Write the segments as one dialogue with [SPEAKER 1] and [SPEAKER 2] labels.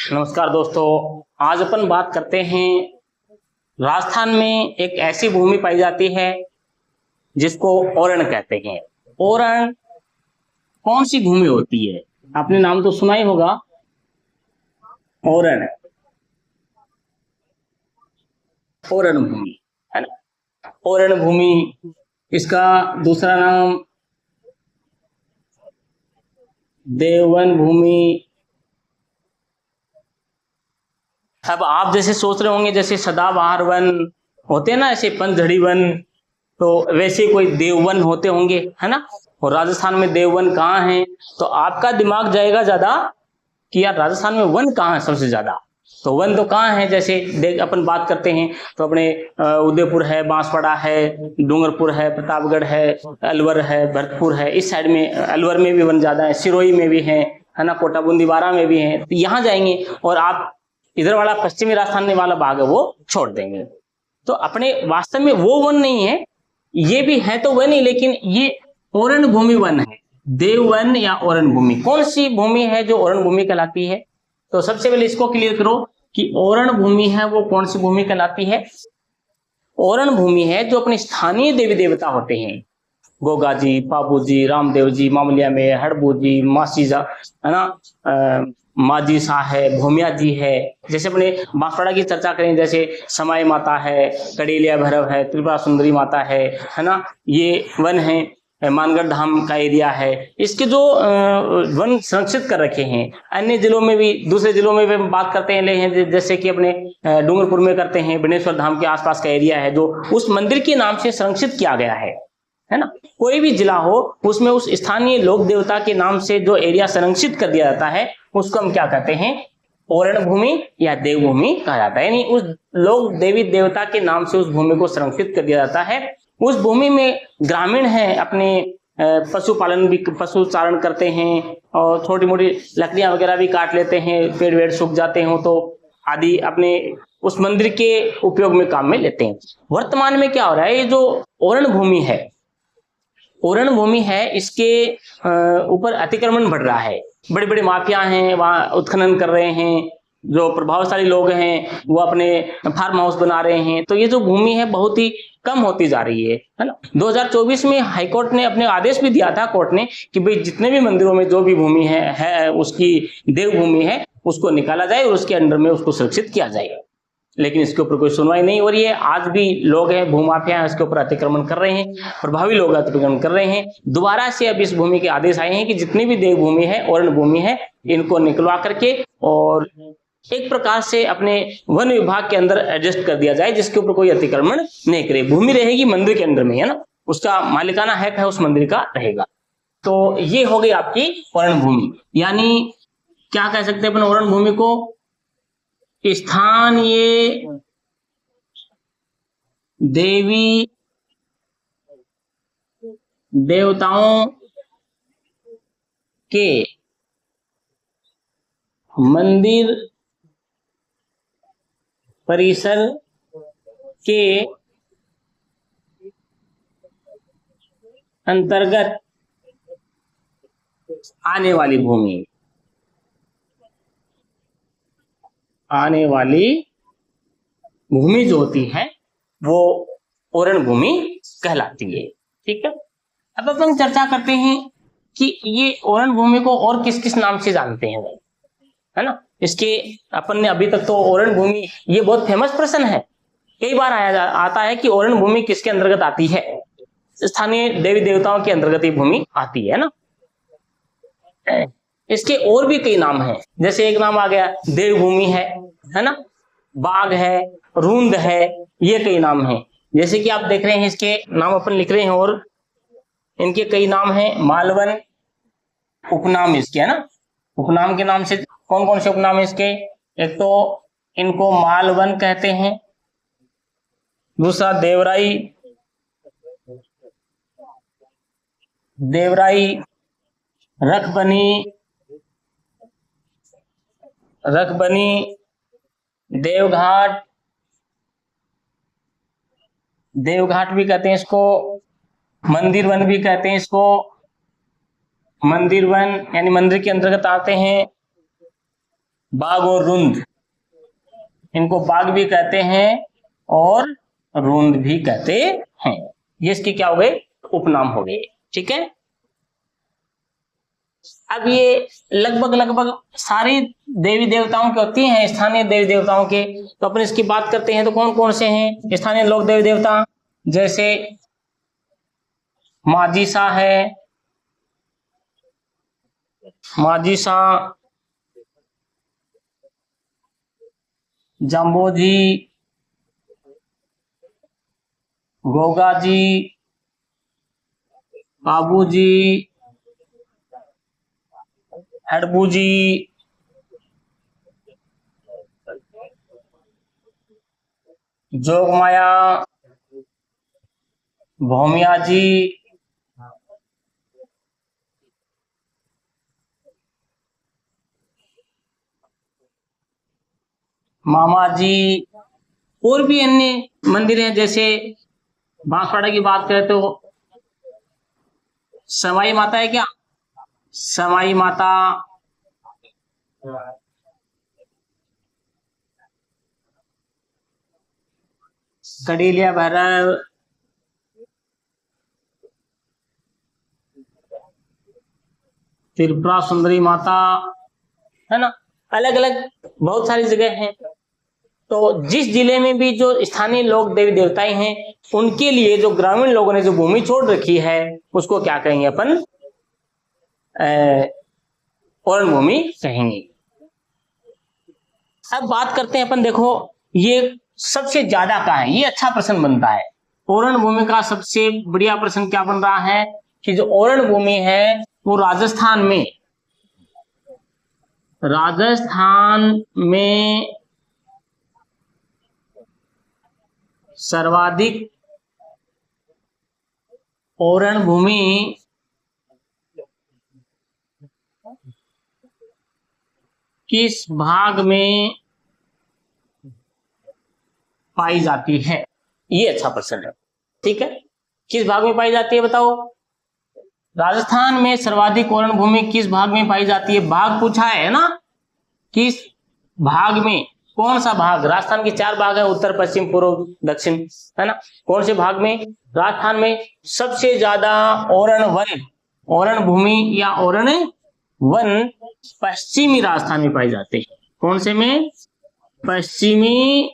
[SPEAKER 1] नमस्कार दोस्तों, आज अपन बात करते हैं। राजस्थान में एक ऐसी भूमि पाई जाती है जिसको ओरण कहते हैं। ओरण कौन सी भूमि होती है? आपने नाम तो सुना ही होगा, ओरण। ओरण भूमि है ना। ओरण भूमि, इसका दूसरा नाम देववन भूमि। अब आप जैसे सोच रहे होंगे, जैसे सदाबहार वन होते हैं ना, ऐसे पंचझड़ी वन, तो वैसे कोई देववन होते होंगे, है ना। और राजस्थान में देववन कहाँ है? तो आपका दिमाग जाएगा ज्यादा कि यार राजस्थान में वन कहाँ है सबसे ज्यादा। तो वन तो कहाँ है, जैसे अपन बात करते हैं तो अपने उदयपुर है, बांसवाड़ा है, डूंगरपुर है, प्रतापगढ़ है, अलवर है, भरतपुर है। इस साइड में अलवर में भी वन ज्यादा है, सिरोही में भी है ना, कोटा बूंदी बारा में भी है। तो यहाँ जाएंगे और आप इधर वाला पश्चिमी राजस्थान वाला भाग है वो छोड़ देंगे। तो अपने वास्तव में वो वन नहीं है, ये भी है तो वन ही, लेकिन ये ओरण भूमि वन है। देववन या ओरण भूमि, कौन सी भूमि है जो ओरण भूमि कहलाती है? तो सबसे पहले इसको क्लियर करो कि ओरण भूमि है वो कौन सी भूमि कहलाती है। ओरण भूमि है जो अपने स्थानीय देवी देवता होते हैं, गोगा जी, पाबू जी, रामदेव जी, मामलिया में हड़बू जी, मासीजा है ना, माजी शाह है, भूमिया जी है। जैसे अपने बांसवाड़ा की चर्चा करें, जैसे समाई माता है, कड़ेलिया भैरव है, त्रिपुरा सुंदरी माता है ना। ये वन है, मानगढ़ धाम का एरिया है। इसके जो वन संरक्षित कर रखे हैं, अन्य जिलों में भी, दूसरे जिलों में भी बात करते हैं, जैसे कि अपने डूंगरपुर में करते हैं, बिनेश्वर धाम के आसपास का एरिया है जो उस मंदिर के नाम से संरक्षित किया गया है ना। कोई भी जिला हो उसमें उस स्थानीय लोक देवता के नाम से जो एरिया संरक्षित कर दिया जाता है उसको हम क्या कहते हैं? ओरण भूमि या देवभूमि कहा जाता है। यानी उस लोक देवी देवता के नाम से उस भूमि को संरक्षित कर दिया जाता है। उस भूमि में ग्रामीण है अपने पशुपालन भी, पशु चारण करते हैं और छोटी मोटी लकड़ियां वगैरह भी काट लेते हैं, पेड़ वेड़ सूख जाते हो तो आदि अपने उस मंदिर के उपयोग में काम में लेते हैं। वर्तमान में क्या हो रहा है, ये जो ओरण भूमि है, ओरण भूमि है, इसके ऊपर अतिक्रमण बढ़ रहा है। बड़े बड़े माफिया हैं वहां उत्खनन कर रहे हैं, जो प्रभावशाली लोग हैं वो अपने फार्म हाउस बना रहे हैं। तो ये जो भूमि है बहुत ही कम होती जा रही है ना। 2024 में हाईकोर्ट ने अपने आदेश भी दिया था, कोर्ट ने, कि भाई जितने भी मंदिरों में जो भी भूमि है उसकी देवभूमि है उसको निकाला जाए और उसके अंडर में उसको सुरक्षित किया जाए। लेकिन इसके ऊपर कोई सुनवाई नहीं हो रही है। आज भी लोग हैं, भूमाफिया हैं, इसके ऊपर अतिक्रमण कर रहे हैं, प्रभावी लोग अतिक्रमण कर रहे हैं। दोबारा से अब इस भूमि के आदेश आए हैं कि जितनी भी देव भूमि है, ओरण भूमि है, इनको निकलवा करके और एक प्रकार से अपने वन विभाग के अंदर एडजस्ट कर दिया जाए, जिसके ऊपर कोई अतिक्रमण नहीं करे। भूमि रहेगी मंदिर के अंदर में, है ना, उसका मालिकाना हक है उस मंदिर का रहेगा। तो ये हो गई आपकी ओरण भूमि। यानी क्या कह सकते हैं अपन ओरण भूमि को? स्थानीय देवी देवताओं के मंदिर परिसर के अंतर्गत आने वाली भूमि, आने वाली भूमि जो होती है वो ओरण भूमि कहलाती है। ठीक है, अब अपन चर्चा करते हैं कि ये ओरण भूमि को और किस किस नाम से जानते हैं, है ना। इसके अपन ने अभी तक तो ओरण भूमि, ये बहुत फेमस प्रश्न है, कई बार आता है कि ओरण भूमि किसके अंतर्गत आती है? स्थानीय देवी देवताओं के अंतर्गत ये भूमि आती है ना। इसके और भी कई नाम हैं, जैसे एक नाम आ गया देवभूमि है ना, बाग है, रूंद है, ये कई नाम हैं। जैसे कि आप देख रहे हैं इसके नाम अपन लिख रहे हैं और इनके कई नाम हैं। मालवन उपनाम इसके, है ना। उपनाम के नाम से कौन कौन से उपनाम है इसके? एक तो इनको मालवन कहते हैं, दूसरा देवराई, देवराई, रखबनी, रखबनी, देवघाट, देवघाट भी कहते हैं इसको, मंदिर वन भी कहते हैं इसको। मंदिर वन यानी मंदिर के अंतर्गत आते हैं। बाघ और रुंद, इनको बाघ भी कहते हैं और रुंद भी कहते हैं। ये इसके क्या हो गए, उपनाम हो गए। ठीक है, अब ये लगभग लगभग सारी देवी देवताओं के होती हैं, स्थानीय देवी देवताओं के। तो अपन इसकी बात करते हैं तो कौन कौन से हैं स्थानीय लोक देवी देवता, जैसे माजीसा है, माजीसा, जम्बोजी, गोगा जी, बाबू जी, हड़बू जी, जोगमाया, भौमिया जी, मामा जी, और भी अन्य मंदिर हैं। जैसे बांसवाड़ा की बात करें तो समाई माता है क्या, समाई माता, कड़ीलिया भैरव, त्रिपुरा सुंदरी माता, है ना, अलग अलग बहुत सारी जगह हैं। तो जिस जिले में भी जो स्थानीय लोक देवी देवताएं हैं, उनके लिए जो ग्रामीण लोगों ने जो भूमि छोड़ रखी है उसको क्या कहेंगे अपन, ओरण भूमि कहेंगे। अब बात करते हैं अपन, देखो ये सबसे ज्यादा का है, ये अच्छा प्रश्न बनता है। ओरण भूमि का सबसे बढ़िया प्रश्न क्या बन रहा है कि जो ओरण भूमि है वो राजस्थान में, राजस्थान में सर्वाधिक ओरण भूमि किस भाग में पाई जाती है, ये अच्छा प्रश्न है। ठीक है, किस भाग में पाई जाती है बताओ, राजस्थान में सर्वाधिक ओरण भूमि किस भाग में पाई जाती है, भाग पूछा है ना, किस भाग में, कौन सा भाग, राजस्थान के 4 भाग है, उत्तर पश्चिम पूर्व दक्षिण, है ना, कौन से भाग में, राजस्थान में सबसे ज्यादा ओरण वन, ओरण भूमि या ओरण वन पश्चिमी राजस्थान में पाई जाते हैं। कौन से में, पश्चिमी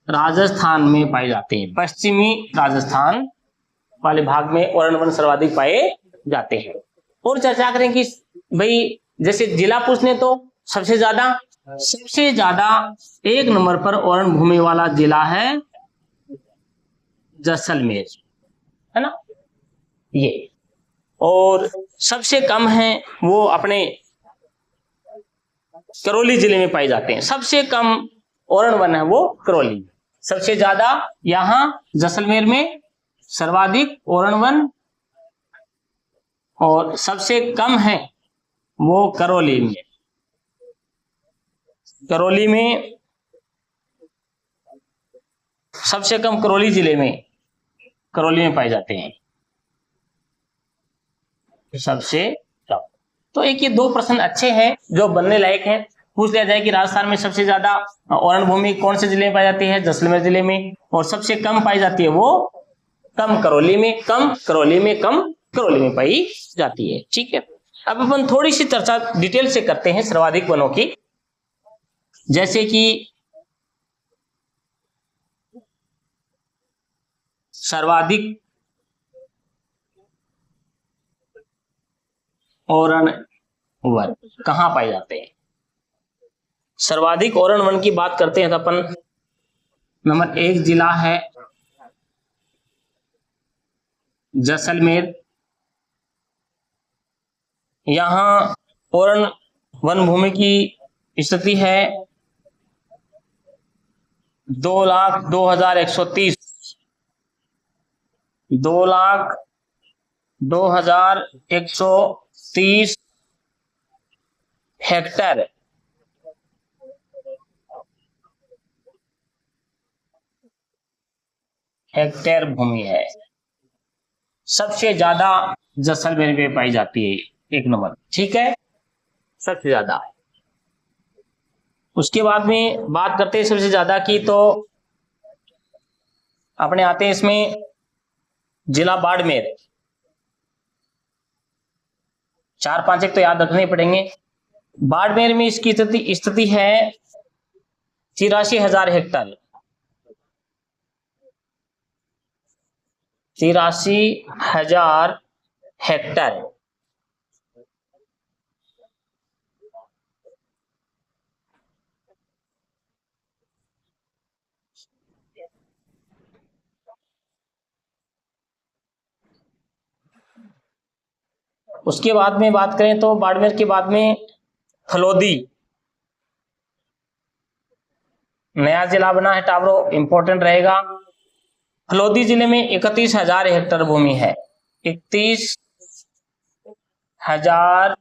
[SPEAKER 1] राजस्थान में पाए जाते हैं, पश्चिमी राजस्थान वाले भाग में ओरण वन सर्वाधिक पाए जाते हैं। और चर्चा करें कि भाई जैसे जिला पूछने तो सबसे ज्यादा 1 नंबर पर ओरण भूमि वाला जिला है जैसलमेर, है ना, ये। और सबसे कम है वो अपने करौली जिले में पाए जाते हैं, सबसे कम ओरण वन है वो करौली, सबसे ज्यादा यहां जैसलमेर में सर्वाधिक ओरण वन, और सबसे कम है वो करौली में, करौली में सबसे कम करौली जिले में, करौली में पाए जाते हैं सबसे कम। तो एक ये 2 प्रश्न अच्छे हैं जो बनने लायक हैं। पूछ लिया जाए कि राजस्थान में सबसे ज्यादा ओरण भूमि कौन से जिले में पाई जाती है, जैसलमेर जिले में, और सबसे कम पाई जाती है वो कम करौली में, कम करौली में, कम करौली में पाई जाती है। ठीक है, अब अपन थोड़ी सी चर्चा डिटेल से करते हैं सर्वाधिक वनों की। जैसे कि सर्वाधिक ओरण वन कहां पाए जाते हैं, सर्वाधिक ओरण वन की बात करते हैं तो अपन नंबर 1 जिला है जैसलमेर। यहां ओरण वन भूमि की स्थिति है 2,02,130, 2,02,130 हेक्टेयर हेक्टेयर भूमि है, सबसे ज्यादा जैसलमेर में पाई जाती है 1 नंबर। ठीक है, सबसे ज्यादा। उसके बाद में बात करते हैं सबसे ज्यादा की, तो अपने आते हैं इसमें जिला बाड़मेर। 4-5 एक तो याद रखने पड़ेंगे। बाड़मेर में इसकी स्थिति है 83,000 हेक्टर। 83,000 हेक्टर। उसके बाद में बात करें तो बाड़मेर के बाद में फलोदी, नया जिला बना है टावरो, इंपॉर्टेंट रहेगा। फलोदी जिले में 31,000 हेक्टर भूमि है। 31,000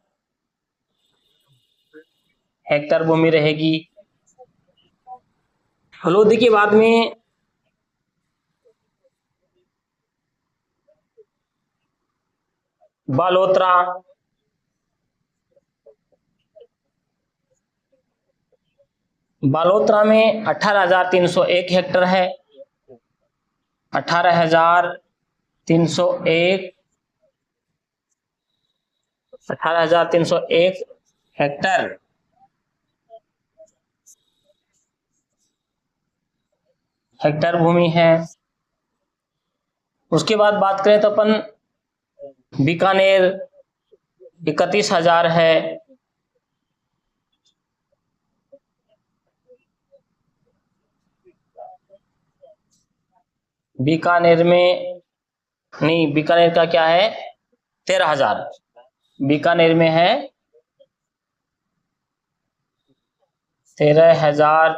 [SPEAKER 1] हेक्टर भूमि रहेगी। फलोदी के बाद में बालोतरा, बालोतरा में 18,301 हेक्टर है। 18,301 18,301 हेक्टर भूमि है। उसके बाद बात करें तो अपन बीकानेर 31,000 है। बीकानेर में नहीं, बीकानेर का क्या है 13,000। बीकानेर में है 13,000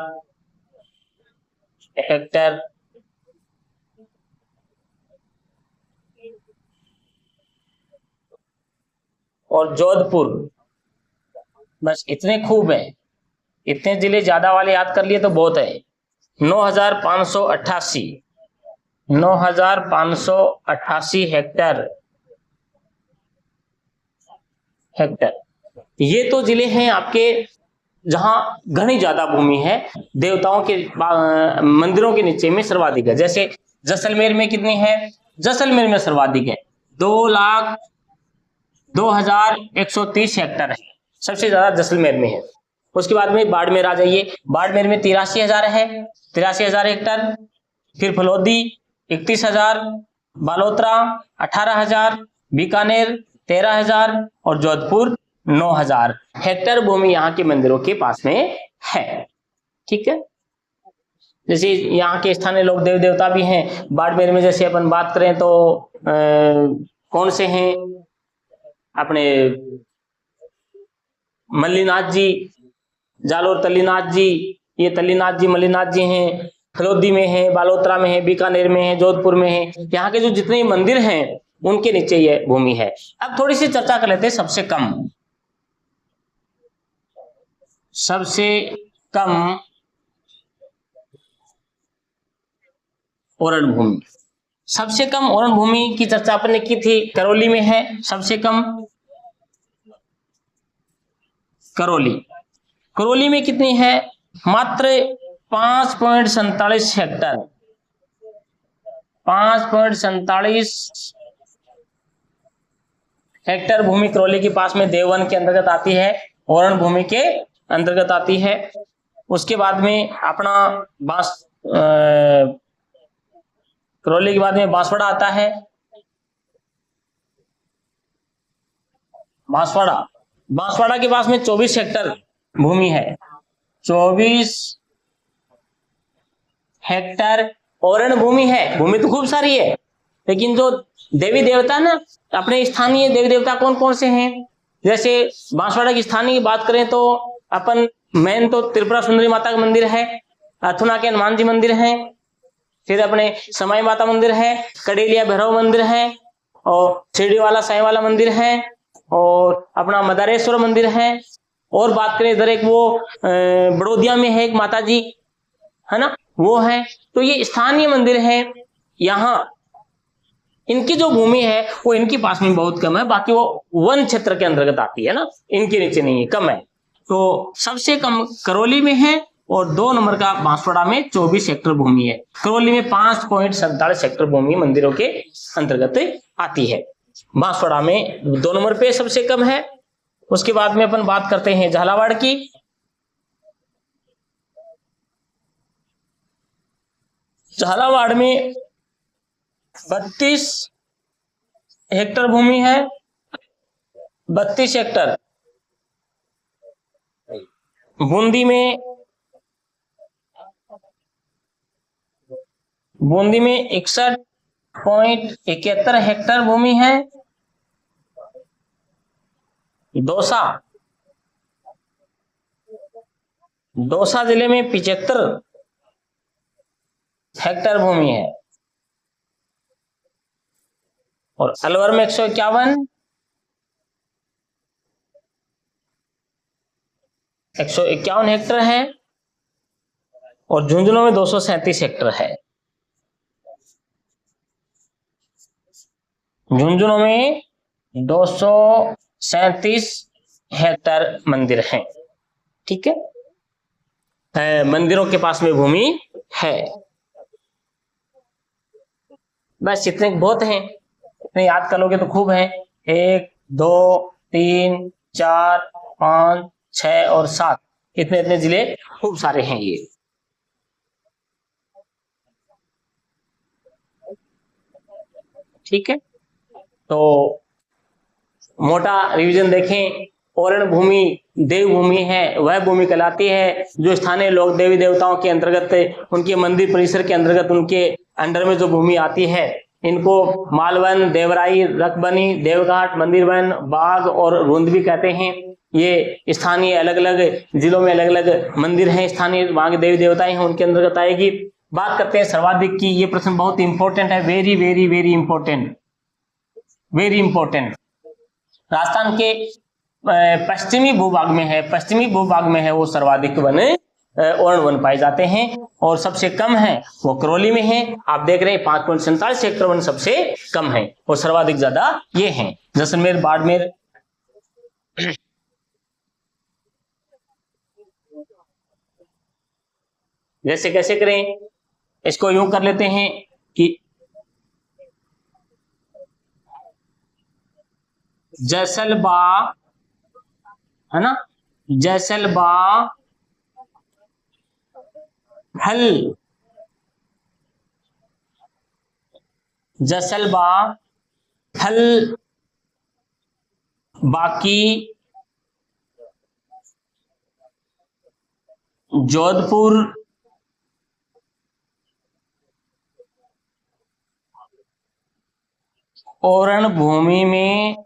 [SPEAKER 1] हेक्टर। और जोधपुर, बस इतने खूब है, इतने जिले ज्यादा वाले याद कर लिए तो बहुत है। 9,588 हेक्टर। ये तो जिले हैं आपके जहां घनी ज्यादा भूमि है, देवताओं के मंदिरों के नीचे में सर्वाधिक है। जैसे जैसलमेर में कितनी है, जैसलमेर में सर्वाधिक है 2,02,130 हेक्टर है, सबसे ज्यादा जैसलमेर में है। उसके बाद में बाड़मेर आ जाइए, बाड़मेर में 83,000 है, 83,000 हेक्टर। फिर फलोदी 31,000, बालोतरा 18,000, बीकानेर 13,000 और जोधपुर 9,000 हेक्टर भूमि यहाँ के मंदिरों के पास में है। ठीक है, जैसे यहाँ के स्थानीय लोग देव देवता भी हैं। बाड़मेर में जैसे अपन बात करें तो कौन से हैं, अपने मल्लीनाथ जी, जालोर तल्लीनाथ जी, ये तल्लीनाथ जी मल्लीनाथ जी हैं। फलोदी में है, बालोतरा में है, बीकानेर में है, जोधपुर में है। यहाँ के जो जितने मंदिर हैं उनके नीचे ये भूमि है। अब थोड़ी सी चर्चा कर लेते हैं सबसे कम ओरण भूमि। सबसे कम ओरण भूमि की चर्चा अपन ने की थी, करौली में है सबसे कम। करौली में कितनी है, मात्र 5.47 हेक्टर। 5.47 हेक्टर भूमि करौली के पास में देववन के अंतर्गत आती है, ओरण भूमि के अंतर्गत आती है। उसके बाद में अपना करौली के बाद में बांसवाड़ा आता है। बांसवाड़ा के पास में 24 हेक्टर भूमि है। 24 हेक्टर ओरण भूमि है। भूमि तो खूब सारी है, लेकिन जो देवी देवता ना, अपने स्थानीय देवी देवता कौन कौन से हैं, जैसे बांसवाड़ा की स्थानीय बात करें तो अपन मेन तो त्रिपुरा सुंदरी माता का मंदिर है, अथुना के हनुमान जी मंदिर है, फिर अपने समय माता मंदिर है, कडेलिया भैरव मंदिर है, और शिरडी वाला साईं वाला मंदिर है, और अपना मदारेश्वर मंदिर है। और बात करें इधर एक वो बड़ौदिया में है एक माता जी, है ना, वो है। तो ये स्थानीय मंदिर है। यहाँ इनकी जो भूमि है वो इनके पास में बहुत कम है, बाकी वो वन क्षेत्र के अंतर्गत आती है ना, इनके नीचे नहीं है, कम है। तो सबसे कम करौली में है और 2 नंबर का बांसवाड़ा में 24 हेक्टेयर भूमि है। करौली में 5.47 हेक्टेयर भूमि मंदिरों के अंतर्गत आती है। बांसवाड़ा में 2 नंबर पे सबसे कम है। उसके बाद में अपन बात करते हैं झालावाड़ की। झालावाड़ में 32 हेक्टेयर भूमि है, 32 हेक्टेयर। बूंदी में 61.71 हेक्टेयर भूमि है। दौसा जिले में 75 हेक्टेयर भूमि है और अलवर में 151 हेक्टेयर है और झुंझुनू में 237 हेक्टेयर है। झुंझुनू में 237 हेक्टेयर मंदिर हैं। ठीक है, मंदिरों के पास में भूमि है। बस इतने बहुत हैं, इतने याद कर लोगे तो खूब है। 1 2 3 4 5 6 और 7, इतने इतने जिले खूब सारे हैं ये। ठीक है, तो मोटा रिवीजन देखें। ओरण भूमि देवभूमि है, वह भूमि कहलाती है जो स्थानीय लोग देवी देवताओं के अंतर्गत, उनके मंदिर परिसर के अंतर्गत, उनके अंडर में जो भूमि आती है, इनको मालवन, देवराई, रकबनी, देवघाट, मंदिर वन, बाग और रूंद भी कहते हैं। ये स्थानीय अलग अलग जिलों में अलग अलग मंदिर हैं, स्थानीय वहां के देवी देवताएं हैं, उनके अंतर्गत आएगी। बात करते हैं सर्वाधिक की। ये प्रश्न बहुत इंपॉर्टेंट है, very very very important, very important. Rajasthan के पश्चिमी भूभाग में है, पश्चिमी भूभाग में है वो सर्वाधिक वन ओरण वन पाए जाते हैं और सबसे कम है वो करौली में है। आप देख रहे हैं 5.47 हेक्टेयर वन सबसे कम है और सर्वाधिक ज्यादा ये हैं जैसलमेर, बाड़मेर। जैसे कैसे करें, इसको यूं कर लेते हैं कि जैसलबा है ना, जैसलबा हल, जैसलबा हल, बाकी जोधपुर, ओरण भूमि में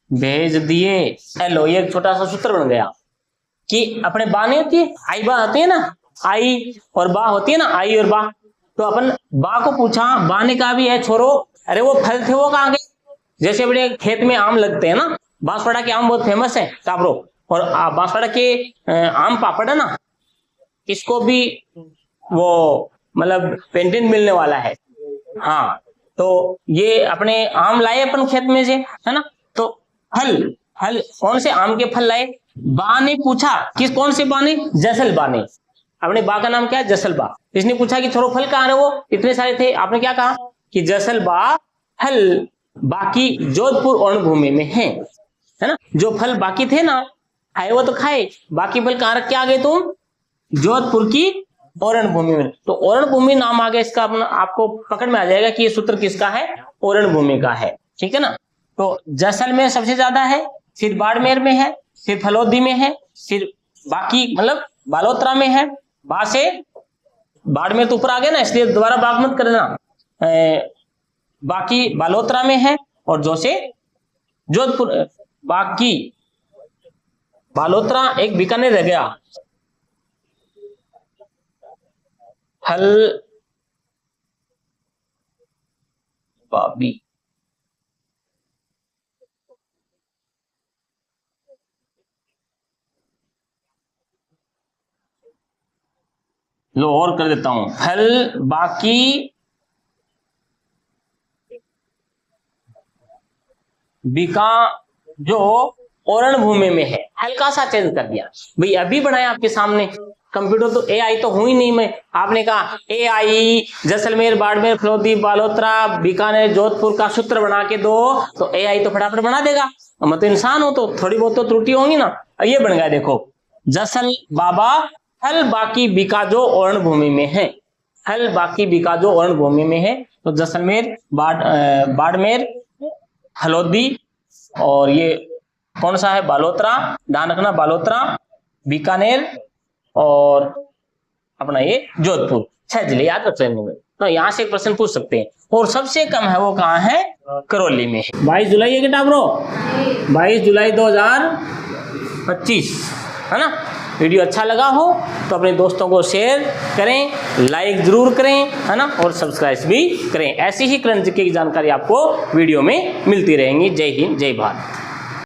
[SPEAKER 1] भेज दिए। हेलो, ये एक छोटा सा सूत्र बन गया कि अपने बा नहीं होती है, आई बा होती है ना, आई और बा होती है ना, आई और बा। तो अपन बा को पूछा, बा ने कहा भी है छोरो, अरे वो फल थे वो कहाँ गए। जैसे अपने खेत में आम लगते हैं ना, बांसवाड़ा के आम बहुत फेमस है टाबरो, और बांसवाड़ा के आम पापड़ है ना, इसको भी वो मतलब पेंटिंग मिलने वाला है। हाँ, तो ये अपने आम लाए अपन खेत में से, है ना, तो फल, फल कौन से आम के फल लाए। बा ने पूछा, किस कौन से बा ने, जैसल बा ने। अपने बा का नाम क्या है, जैसल बा। इसने पूछा कि छोरो फल कहाँ रहे, वो इतने सारे थे, आपने क्या कहा कि जैसल बा फल बाकी जोधपुर ओरण भूमि में है ना। जो फल बाकी थे ना, खाए वो तो खाए, बाकी फल कहाँ रख के आ गए तुम, जोधपुर की ओरण भूमि में। तो ओरण भूमि नाम आ गया इसका, अपना आपको पकड़ में आ जाएगा कि ये सूत्र किसका है, ओरण भूमि का है। ठीक है ना। तो जैसलमेर सबसे ज्यादा है, फिर बाड़मेर में है, फिर फलोदी में है, फिर बाकी मतलब बालोतरा में है। बा से बाड़मेर तो ऊपर आ गया ना, इसलिए दोबारा बाग मत करना। बाकी बालोतरा में है और जो से जोधपुर, बाकी बालोतरा एक बीकानेर रह गया। हल बाबी, लो और कर देता हूं, हल बाकी बीका जो ओरण भूमि में है, हल्का सा चेंज कर दिया भाई, अभी बनाया आपके सामने। कंप्यूटर तो एआई तो हुई नहीं, मैं आपने कहा एआई जैसलमेर, बाड़मेर, फलोदी, बालोतरा, बीकानेर, जोधपुर का सूत्र बना के दो तो एआई तो फटाफट बना देगा। मैं तो इंसान हो तो थोड़ी बहुत तो त्रुटि होंगी ना। ये बन गया देखो, जसल बाबा हल बाकी बीका जो ओरण भूमि में है, हल बाकी बीका जो ओरण भूमि में है। तो जैसलमेर, बाड़मेर, हलोदी और ये कौन सा है, बालोतरा, ध्यान रखना बालोतरा, बीकानेर और अपना ये जोधपुर, 6 जिले याद रख लेंगे। तो यहाँ से एक प्रश्न पूछ सकते हैं। और सबसे कम है वो कहाँ है, करौली में। 22 जुलाई है किताब रो, 22 जुलाई 2025 है ना। वीडियो अच्छा लगा हो तो अपने दोस्तों को शेयर करें, लाइक जरूर करें है ना, और सब्सक्राइब भी करें। ऐसी ही करंट जीके की जानकारी आपको वीडियो में मिलती रहेंगी। जय हिंद, जय भारत।